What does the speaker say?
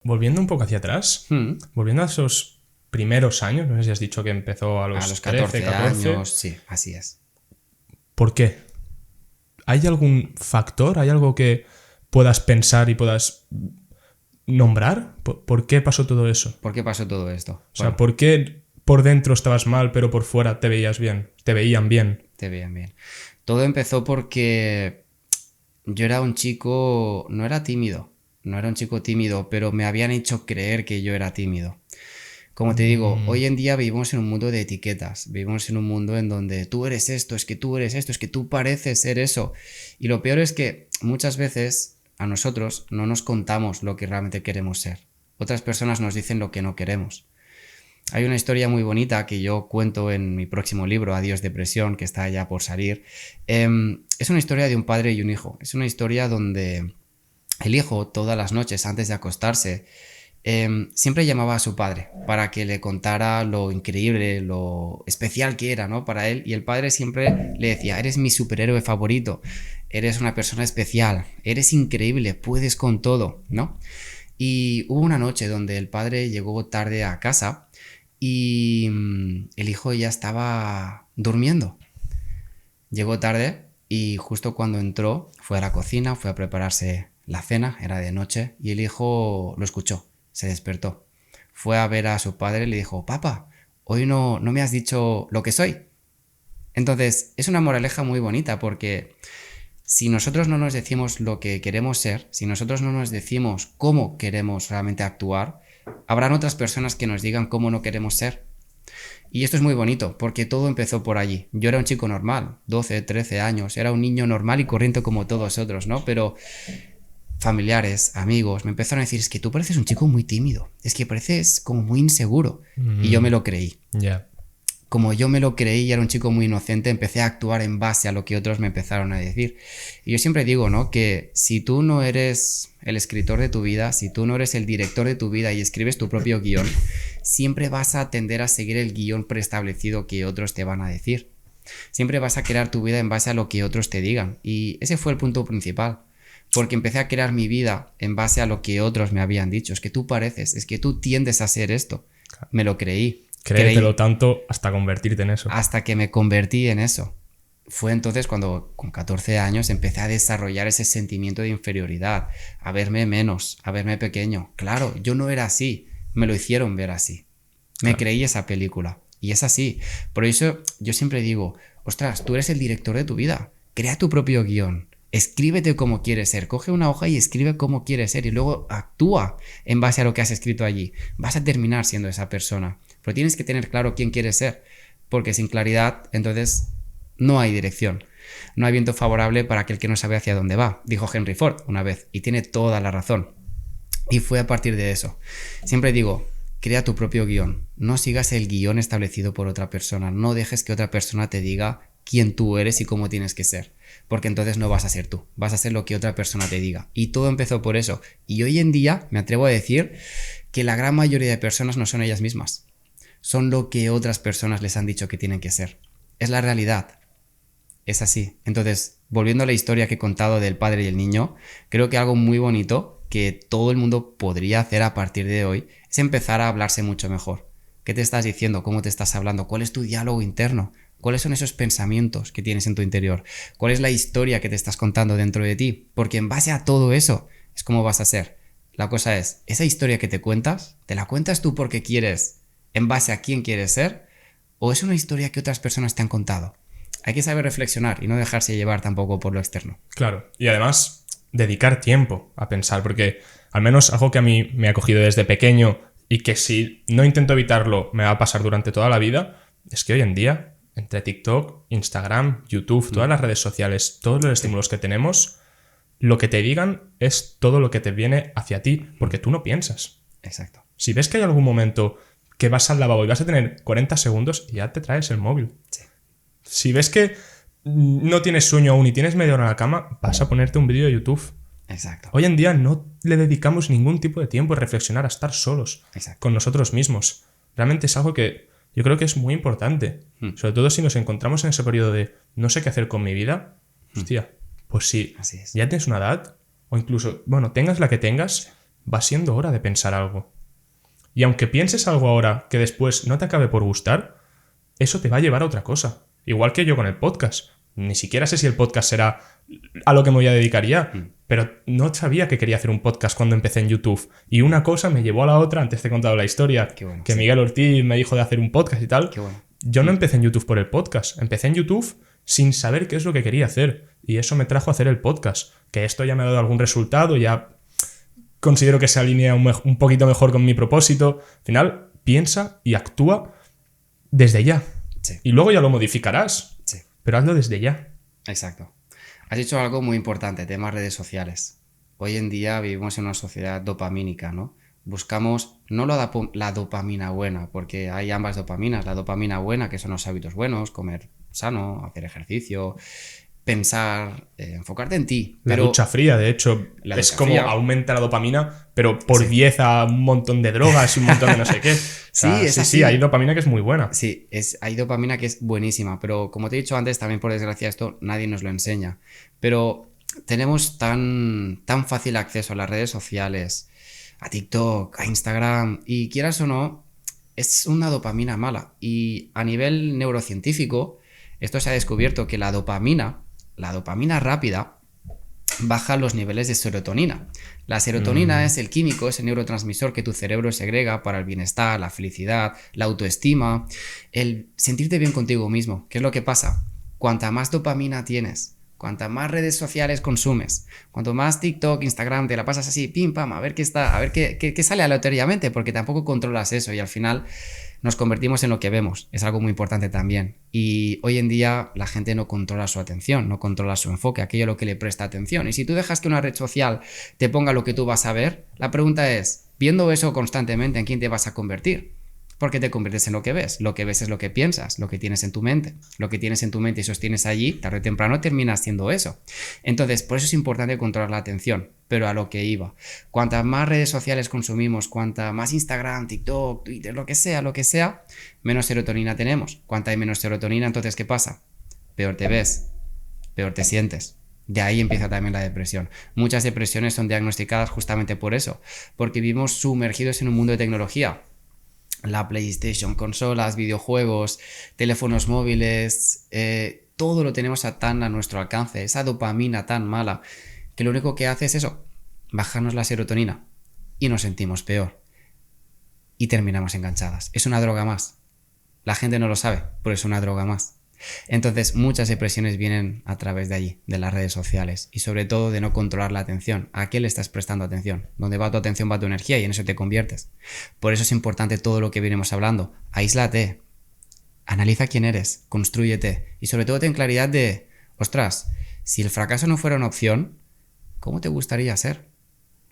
volviendo un poco hacia atrás, volviendo a esos primeros años, no sé si has dicho que empezó a los 14 14. años, sí, así es. ¿Por qué? ¿Hay algún factor? ¿Hay algo que puedas pensar y puedas nombrar? ¿Por qué pasó todo eso? ¿Por qué pasó todo esto? O sea, ¿por qué por dentro estabas mal, pero por fuera te veías bien? Te veían bien. Te veían bien. Todo empezó porque yo era un chico, no era un chico tímido, pero me habían hecho creer que yo era tímido. Como te digo, hoy en día vivimos en un mundo de etiquetas, vivimos en un mundo en donde tú eres esto, es que tú eres esto, es que tú pareces ser eso. Y lo peor es que muchas veces a nosotros no nos contamos lo que realmente queremos ser. Otras personas nos dicen lo que no queremos. Hay una historia muy bonita que yo cuento en mi próximo libro, Adiós Depresión, que está ya por salir. Es una historia de un padre y un hijo. Es una historia donde el hijo, todas las noches antes de acostarse, siempre llamaba a su padre para que le contara lo increíble, lo especial que era, ¿no? Para él. Y el padre siempre le decía: eres mi superhéroe favorito, eres una persona especial, eres increíble, puedes con todo, ¿no? Y hubo una noche donde el padre llegó tarde a casa y el hijo ya estaba durmiendo. Llegó tarde y justo cuando entró fue a la cocina, fue a prepararse la cena, era de noche, y el hijo lo escuchó, se despertó. Fue a ver a su padre y le dijo: papá, hoy no me has dicho lo que soy. Entonces es una moraleja muy bonita, porque si nosotros no nos decimos lo que queremos ser, si nosotros no nos decimos cómo queremos realmente actuar, habrán otras personas que nos digan cómo no queremos ser. Y esto es muy bonito, porque todo empezó por allí. Yo era un chico normal, 12, 13 años, era un niño normal y corriente como todos otros, ¿no? Pero familiares, amigos, me empezaron a decir: es que tú pareces un chico muy tímido, es que pareces como muy inseguro. Y yo me lo creí. Ya. Como yo me lo creí y era un chico muy inocente, empecé a actuar en base a lo que otros me empezaron a decir. Y yo siempre digo, ¿no?, que si tú no eres el escritor de tu vida, si tú no eres el director de tu vida y escribes tu propio guión, siempre vas a tender a seguir el guión preestablecido que otros te van a decir. Siempre vas a crear tu vida en base a lo que otros te digan. Y ese fue el punto principal. Porque empecé a crear mi vida en base a lo que otros me habían dicho. Es que tú pareces, es que tú tiendes a ser esto. Me lo creí. Créetelo tanto hasta convertirte en eso. Hasta que me convertí en eso. Fue entonces cuando con 14 años empecé a desarrollar ese sentimiento de inferioridad, a verme menos, a verme pequeño. Claro, yo no era así, me lo hicieron ver así. Me creí esa película y es así. Por eso yo siempre digo: ostras, tú eres el director de tu vida, crea tu propio guión. Escríbete cómo quieres ser, coge una hoja y escribe cómo quieres ser y luego actúa en base a lo que has escrito allí. Vas a terminar siendo esa persona, pero tienes que tener claro quién quieres ser, porque sin claridad entonces no hay dirección. No hay viento favorable para aquel que no sabe hacia dónde va, dijo Henry Ford una vez, y tiene toda la razón. Y fue a partir de eso. Siempre digo: crea tu propio guión, no sigas el guión establecido por otra persona, no dejes que otra persona te diga quién tú eres y cómo tienes que ser, porque entonces no vas a ser tú, vas a ser lo que otra persona te diga. Y todo empezó por eso. Y hoy en día me atrevo a decir que la gran mayoría de personas no son ellas mismas, son lo que otras personas les han dicho que tienen que ser. Es la realidad, es así. Entonces, volviendo a la historia que he contado del padre y el niño, creo que algo muy bonito que todo el mundo podría hacer a partir de hoy es empezar a hablarse mucho mejor. ¿Qué te estás diciendo? ¿Cómo te estás hablando? ¿Cuál es tu diálogo interno? ¿Cuáles son esos pensamientos que tienes en tu interior? ¿Cuál es la historia que te estás contando dentro de ti? Porque en base a todo eso es como vas a ser. La cosa es, esa historia que te cuentas, ¿te la cuentas tú porque quieres, en base a quién quieres ser? ¿O es una historia que otras personas te han contado? Hay que saber reflexionar y no dejarse llevar tampoco por lo externo. Claro, y además dedicar tiempo a pensar, porque al menos algo que a mí me ha cogido desde pequeño y que si no intento evitarlo me va a pasar durante toda la vida, es que hoy en día, entre TikTok, Instagram, YouTube, todas las redes sociales, todos los estímulos que tenemos, lo que te digan es todo lo que te viene hacia ti, porque tú no piensas. Exacto. Si ves que hay algún momento que vas al lavabo y vas a tener 40 segundos, ya te traes el móvil. Sí. Si ves que no tienes sueño aún y tienes media hora en la cama, vas a ponerte un vídeo de YouTube. Exacto. Hoy en día no le dedicamos ningún tipo de tiempo a reflexionar, a estar solos con nosotros mismos. Realmente es algo que yo creo que es muy importante. Sobre todo si nos encontramos en ese periodo de no sé qué hacer con mi vida. Hostia, pues si ya tienes una edad, o incluso, bueno, tengas la que tengas, va siendo hora de pensar algo. Y aunque pienses algo ahora que después no te acabe por gustar, eso te va a llevar a otra cosa. Igual que yo con el podcast. Ni siquiera sé si el podcast será a lo que me voy a dedicar ya, pero no sabía que quería hacer un podcast cuando empecé en YouTube. Y una cosa me llevó a la otra. Antes te he contado la historia, bueno, que sí. Miguel Ortiz me dijo de hacer un podcast y tal. Qué bueno. Yo no empecé en YouTube por el podcast. Empecé en YouTube sin saber qué es lo que quería hacer. Y eso me trajo a hacer el podcast. Que esto ya me ha dado algún resultado, ya considero que se alinea un poquito mejor con mi propósito. Al final, piensa y actúa desde ya. Sí. Y luego ya lo modificarás. Sí. Pero hazlo desde ya. Exacto. Has dicho algo muy importante, temas redes sociales. Hoy en día vivimos en una sociedad dopamínica, ¿no? Buscamos no la dopamina buena, porque hay ambas dopaminas. La dopamina buena, que son los hábitos buenos, comer sano, hacer ejercicio, pensar, enfocarte en ti. La Pero ducha fría, de hecho, La es ducha como fría. aumenta la dopamina, pero por Sí. 10 a un montón de drogas y un montón de no sé qué. O sea, Sí, es así. sí, hay dopamina que es muy buena. Sí, hay dopamina que es buenísima, pero como te he dicho antes, también por desgracia esto nadie nos lo enseña. Pero tenemos tan fácil acceso a las redes sociales, a TikTok, a Instagram, y quieras o no, es una dopamina mala. Y a nivel neurocientífico, esto se ha descubierto que la dopamina rápida, baja los niveles de serotonina. La serotonina es el químico, es el neurotransmisor que tu cerebro segrega para el bienestar, la felicidad, la autoestima, el sentirte bien contigo mismo. ¿Qué es lo que pasa? Cuanta más dopamina tienes, cuanta más redes sociales consumes, cuanto más TikTok, Instagram, te la pasas así, pim, pam, a ver qué está, a ver qué sale aleatoriamente, porque tampoco controlas eso y al final nos convertimos en lo que vemos. Es algo muy importante también. Y hoy en día la gente no controla su atención, no controla su enfoque, aquello a lo que le presta atención. Y si tú dejas que una red social te ponga lo que tú vas a ver, la pregunta es, viendo eso constantemente, ¿en quién te vas a convertir? Porque te conviertes en lo que ves. Lo que ves es lo que piensas, lo que tienes en tu mente. Lo que tienes en tu mente y sostienes allí, tarde o temprano terminas siendo eso. Entonces, por eso es importante controlar la atención. Pero a lo que iba. Cuantas más redes sociales consumimos, cuanta más Instagram, TikTok, Twitter, lo que sea, menos serotonina tenemos. Cuanta hay menos serotonina, entonces, ¿qué pasa? Peor te ves, peor te sientes. De ahí empieza también la depresión. Muchas depresiones son diagnosticadas justamente por eso. Porque vivimos sumergidos en un mundo de tecnología. La PlayStation, consolas, videojuegos, teléfonos móviles, todo lo tenemos a nuestro alcance, esa dopamina tan mala, que lo único que hace es eso, bajarnos la serotonina y nos sentimos peor y terminamos enganchadas. Es una droga más. La gente no lo sabe, pero es una droga más. Entonces muchas depresiones vienen a través de allí, de las redes sociales y sobre todo de no controlar la atención. ¿A qué le estás prestando atención? Donde va tu atención va tu energía y en eso te conviertes. Por eso es importante todo lo que venimos hablando. Aíslate, analiza quién eres, constrúyete y sobre todo ten claridad de, ostras, si el fracaso no fuera una opción, ¿cómo te gustaría ser?